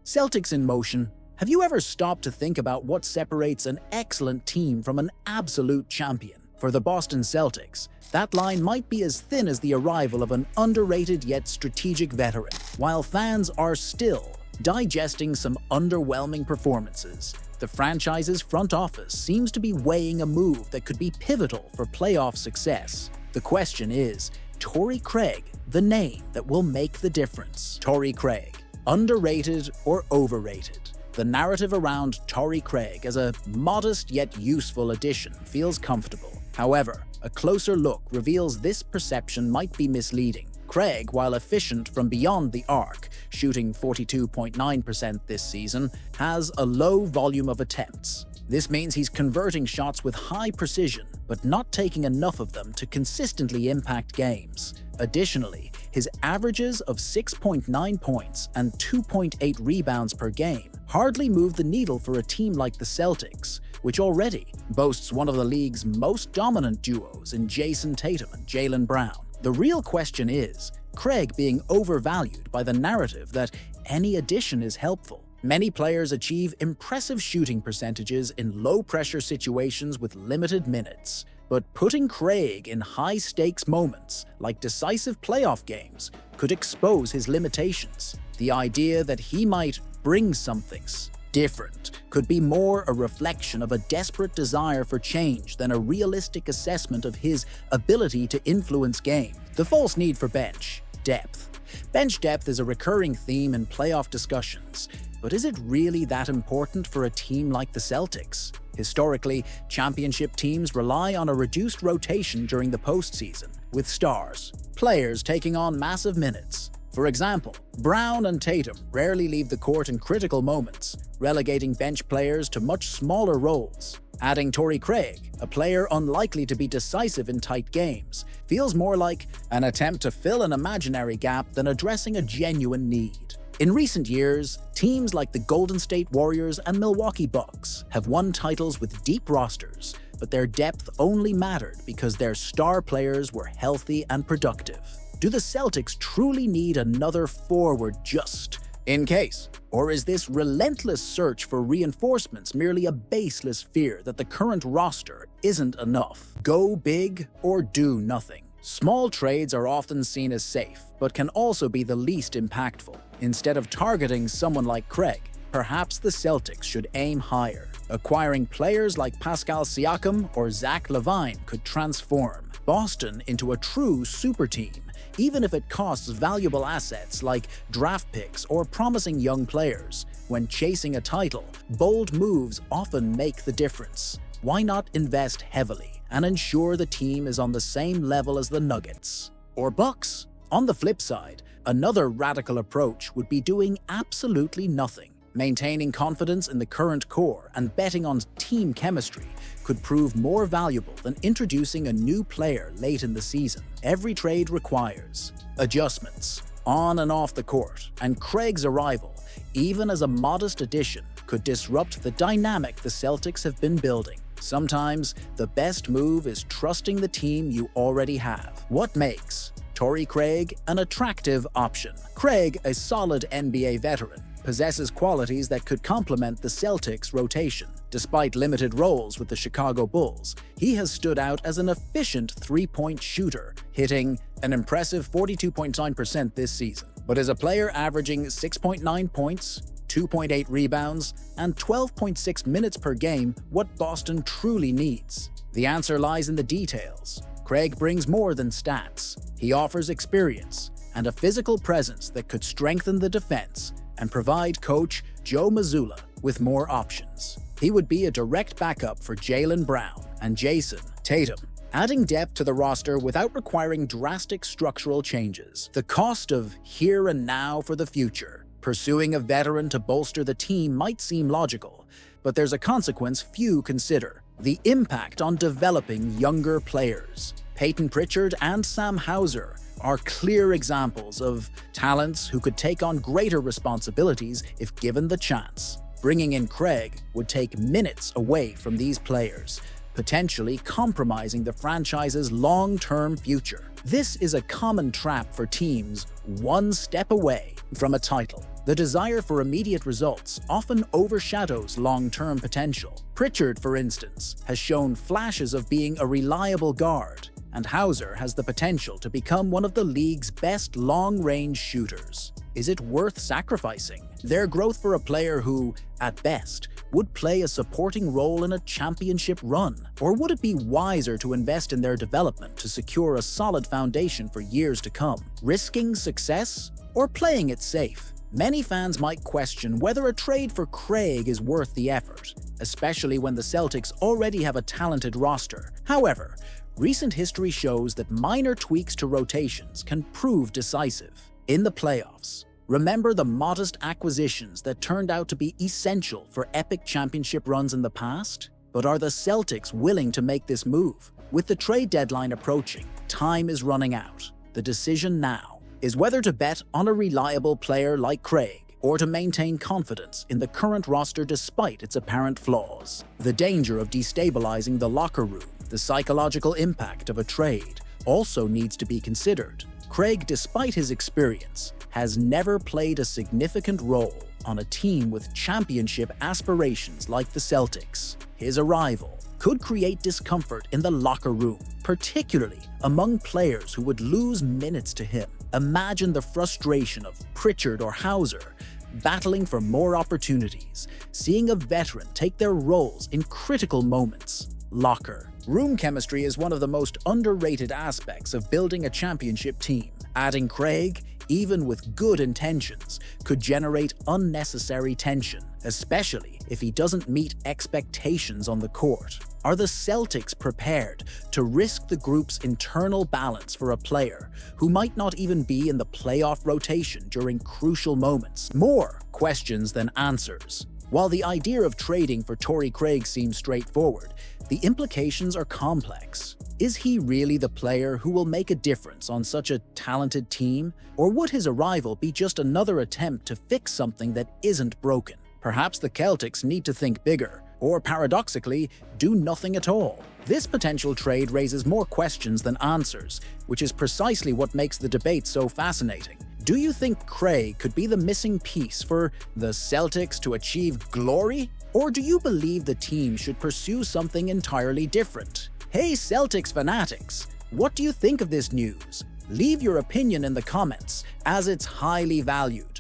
Celtics in motion. Have you ever stopped to think about what separates an excellent team from an absolute champion? For the Boston Celtics, that line might be as thin as the arrival of an underrated yet strategic veteran. While fans are still digesting some underwhelming performances, the franchise's front office seems to be weighing a move that could be pivotal for playoff success. The question is, Torrey Craig, the name that will make the difference? Torrey Craig, underrated or overrated? The narrative around Torrey Craig as a modest yet useful addition feels comfortable. However, a closer look reveals this perception might be misleading. Craig, while efficient from beyond the arc, shooting 42.9% this season, has a low volume of attempts. This means he's converting shots with high precision, but not taking enough of them to consistently impact games. Additionally, his averages of 6.9 points and 2.8 rebounds per game hardly move the needle for a team like the Celtics, which already boasts one of the league's most dominant duos in Jason Tatum and Jaylen Brown. The real question is, Craig being overvalued by the narrative that any addition is helpful. Many players achieve impressive shooting percentages in low-pressure situations with limited minutes, but putting Craig in high-stakes moments, like decisive playoff games, could expose his limitations. The idea that he might bring something different could be more a reflection of a desperate desire for change than a realistic assessment of his ability to influence game. The false need for bench depth. Bench depth is a recurring theme in playoff discussions, but is it really that important for a team like the Celtics? Historically, championship teams rely on a reduced rotation during the postseason, with stars, players taking on massive minutes. For example, Brown and Tatum rarely leave the court in critical moments, relegating bench players to much smaller roles. Adding Torrey Craig, a player unlikely to be decisive in tight games, feels more like an attempt to fill an imaginary gap than addressing a genuine need. In recent years, teams like the Golden State Warriors and Milwaukee Bucks have won titles with deep rosters, but their depth only mattered because their star players were healthy and productive. Do the Celtics truly need another forward just in case? Or is this relentless search for reinforcements merely a baseless fear that the current roster isn't enough? Go big or do nothing. Small trades are often seen as safe, but can also be the least impactful. Instead of targeting someone like Craig, perhaps the Celtics should aim higher. Acquiring players like Pascal Siakam or Zach LaVine could transform Boston into a true super team, even if it costs valuable assets like draft picks or promising young players. When chasing a title, bold moves often make the difference. Why not invest heavily and ensure the team is on the same level as the Nuggets or Bucks? On the flip side, another radical approach would be doing absolutely nothing. Maintaining confidence in the current core and betting on team chemistry could prove more valuable than introducing a new player late in the season. Every trade requires adjustments on and off the court, and Craig's arrival, even as a modest addition, could disrupt the dynamic the Celtics have been building. Sometimes, the best move is trusting the team you already have. What makes Torrey Craig an attractive option? Craig, a solid NBA veteran, possesses qualities that could complement the Celtics' rotation. Despite limited roles with the Chicago Bulls, he has stood out as an efficient three-point shooter, hitting an impressive 42.9% this season. But as a player averaging 6.9 points, 2.8 rebounds, and 12.6 minutes per game, what Boston truly needs? The answer lies in the details. Craig brings more than stats. He offers experience and a physical presence that could strengthen the defense and provide coach Joe Mazzulla with more options. He would be a direct backup for Jaylen Brown and Jason Tatum, adding depth to the roster without requiring drastic structural changes. The cost of here and now for the future. Pursuing a veteran to bolster the team might seem logical, but there's a consequence few consider: the impact on developing younger players. Peyton Pritchard and Sam Hauser are clear examples of talents who could take on greater responsibilities if given the chance. Bringing in Craig would take minutes away from these players, potentially compromising the franchise's long-term future. This is a common trap for teams one step away from a title. The desire for immediate results often overshadows long-term potential. Pritchard, for instance, has shown flashes of being a reliable guard, and Hauser has the potential to become one of the league's best long-range shooters. Is it worth sacrificing their growth for a player who, at best, would play a supporting role in a championship run? Or would it be wiser to invest in their development to secure a solid foundation for years to come, risking success or playing it safe? Many fans might question whether a trade for Craig is worth the effort, especially when the Celtics already have a talented roster. However, recent history shows that minor tweaks to rotations can prove decisive. In the playoffs, remember the modest acquisitions that turned out to be essential for epic championship runs in the past? But are the Celtics willing to make this move? With the trade deadline approaching, time is running out. The decision now is whether to bet on a reliable player like Craig or to maintain confidence in the current roster despite its apparent flaws. The danger of destabilizing the locker room, the psychological impact of a trade, also needs to be considered. Craig, despite his experience, has never played a significant role on a team with championship aspirations like the Celtics. His arrival could create discomfort in the locker room, particularly among players who would lose minutes to him. Imagine the frustration of Pritchard or Hauser battling for more opportunities, seeing a veteran take their roles in critical moments. Locker room chemistry is one of the most underrated aspects of building a championship team. Adding Craig, even with good intentions, could generate unnecessary tension, especially if he doesn't meet expectations on the court. Are the Celtics prepared to risk the group's internal balance for a player who might not even be in the playoff rotation during crucial moments? More questions than answers. While the idea of trading for Torrey Craig seems straightforward, the implications are complex. Is he really the player who will make a difference on such a talented team? Or would his arrival be just another attempt to fix something that isn't broken? Perhaps the Celtics need to think bigger, or paradoxically, do nothing at all. This potential trade raises more questions than answers, which is precisely what makes the debate so fascinating. Do you think Craig could be the missing piece for the Celtics to achieve glory? Or do you believe the team should pursue something entirely different? Hey Celtics fanatics, what do you think of this news? Leave your opinion in the comments, as it's highly valued.